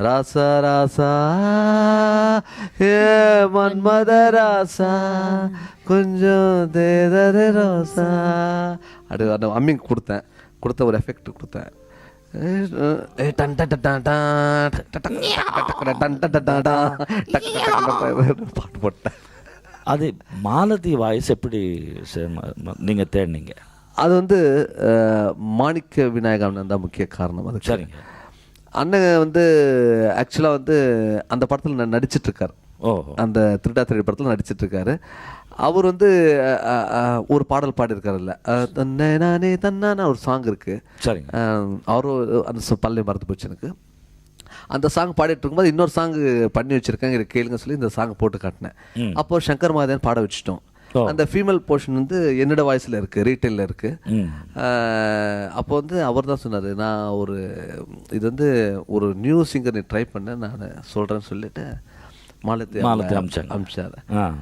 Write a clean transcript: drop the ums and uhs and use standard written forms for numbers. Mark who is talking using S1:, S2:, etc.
S1: ராசா ராசா ஏ மன்மத ராசா கொஞ்சம் தேதரே ராசா அப்படி அந்த அம்மிங் கொடுத்த ஒரு எஃபெக்ட் கொடுத்தேன். பாட்டு போட்டேன்.
S2: அது மாலதி வாய்ஸ் எப்படி நீங்கள் தேடினீங்க?
S1: அது வந்து மாணிக்க விநாயகன் தான் முக்கிய காரணம். அது
S2: சரிங்க.
S1: அண்ணன் வந்து ஆக்சுவலாக வந்து அந்த படத்தில் நடிச்சிட்ருக்கார். அந்த திருடா திரை படத்தில் நடிச்சிட்ருக்காரு. அவர் வந்து ஒரு பாடல் பாடியிருக்காருல்ல, தன்னை நானே தன்னான ஒரு சாங் இருக்குது.
S2: சரிங்க.
S1: அவரும் அந்த பல்லே மறந்து போச்சு எனக்கு. அந்த சாங் பாடிட்டு இருக்கும்போது இன்னொரு சாங் பண்ணி வச்சுருக்கேன், இதை கேளுங்க சொல்லி இந்த சாங் போட்டு காட்டினேன். அப்போது சங்கர் மகாதேவன் பாட வச்சுட்டோம். அந்த ஃபீமேல் போர்ஷன் வந்து என்னோட வாய்ஸில் இருக்குது, ரீட்டெயிலில் இருக்குது. அப்போ வந்து அவர் தான் சொன்னார், நான் இது வந்து ஒரு நியூ சிங்கர் நீ ட்ரை பண்ண நான் சொல்கிறேன்னு சொல்லிட்டு மாலத்தி அமிச்சார்.